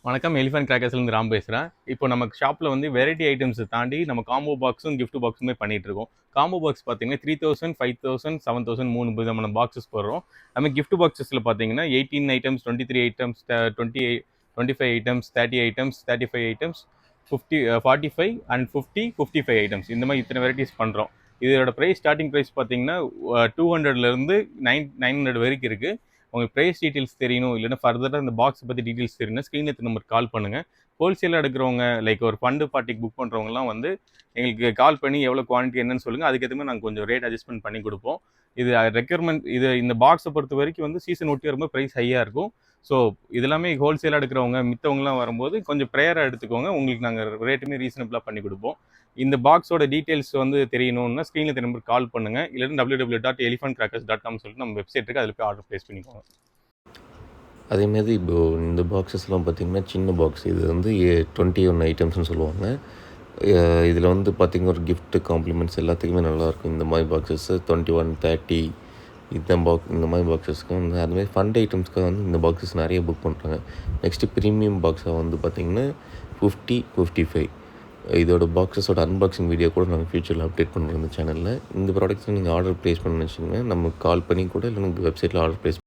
வணக்கம். எலிஃபண்ட் கிராக்கர்ஸ்லேருந்து ராம் பேசுகிறேன். இப்போ நம்ம ஷாப்பில் வந்து வெரைட்டி ஐட்டம்ஸ் தாண்டி நம்ம காம்போ பாக்ஸும் கிஃப்ட் பாக்ஸுமே பண்ணிட்டு இருக்கோம். காம்போ பாக்ஸ் பார்த்தீங்கன்னா 3000, 5000, 7000 3 விதமான பாக்ஸஸ் போடுறோம். நம்ம கிஃப்ட் பாக்ஸஸில் பார்த்தீங்கன்னா 18 items, 23 items, 25 items, 30 items, 35 items, 50 45 and 50, 55 items இந்த மாதிரி இத்தனை வெரைட்டிஸ் பண்ணுறோம். இதோட ப்ரைஸ் ஸ்டார்டிங் ப்ரைஸ் பார்த்தீங்கன்னா 200லேருந்து 900 வரைக்கும் இருக்குது. உங்களுக்கு ப்ரைஸ் டீட்டெயில்ஸ் தெரியணும், இல்லைன்னா ஃபர்தராக இந்த பாக்ஸ் பற்றி டீட்டெயில்ஸ் தெரியணும்னா ஸ்க்ரீனில் நம்பர் கால் பண்ணுங்கள். ஹோல்சேலாக எடுக்கிறவங்க லைக் ஒரு ஃபண்டு பார்ட்டிக்கு புக் பண்ணுறவங்கலாம் வந்து எங்களுக்கு கால் பண்ணி எவ்வளோ குவான்டிட்டி என்னன்னு சொல்லுங்கள். அதுக்கேற்ற மாதிரி நாங்கள் கொஞ்சம் ரேட் அட்ஜஸ்ட்மெண்ட் பண்ணி கொடுப்போம். இது ரெக்யர்மெண்ட் இந்த பாக்ஸை பொறுத்த வரைக்கும் வந்து சீசன் ஒட்டி வரும்போது ப்ரைஸ் ஹையாக இருக்கும். ஸோ இதெல்லாமே ஹோல்சேலாக எடுக்கிறவங்க மித்தவங்கலாம் வரும்போது கொஞ்சம் ப்ரேயராக எடுத்துக்கோங்க. உங்களுக்கு நாங்கள் ரேட்டுமே ரீசனபிளாக பண்ணி கொடுப்போம். இந்த பாக்ஸோட டீட்டெயில்ஸ் வந்து தெரியணும்னா ஸ்க்ரீனில் நம்பர் கால் பண்ணுங்கள், இல்லைன்னா www.elephantcrackers.com சொல்லிட்டு நம்ம வெப்சைட் இருக்குது, அதில் போய் ஆர்டர் ப்ளேஸ் பண்ணிக்கோங்க. அதேமாரி இப்போது இந்த பாக்ஸஸ்லாம் பார்த்திங்கன்னா சின்ன பாக்ஸ், இது வந்து 21 ஐட்டம்ஸ்னு சொல்லுவாங்க. இதில் வந்து பார்த்திங்கன்னா ஒரு கிஃப்ட்டு காம்ப்ளிமெண்ட்ஸ் எல்லாத்துக்குமே நல்லாயிருக்கும். இந்த மாதிரி பாக்ஸஸ்ஸு 21, 30 இந்த மாதிரி பாக்ஸஸ்க்கு வந்து அதுமாதிரி ஃபண்ட் ஐட்டம்ஸ்க்கு வந்து இந்த பாக்ஸஸ் நிறைய புக் பண்ணுறாங்க. நெக்ஸ்ட்டு ப்ரீமியம் பாக்ஸாக வந்து பார்த்திங்கன்னா 50, 55 இதோட பாக்ஸஸோட அன்பாக்சிங் வீடியோ கூட நாங்கள் ஃபியூச்சரில் அப்டேட் பண்ணுறோம் இந்த சேனலில். இந்த ப்ராடக்ட்ஸை நீங்கள் ஆர்டர் ப்ளேஸ் பண்ணணும்னு வச்சுக்கோங்க, நமக்கு கால் பண்ணி கூட இல்லை வெப்சைட்டில் ஆர்டர் ப்ளேஸ்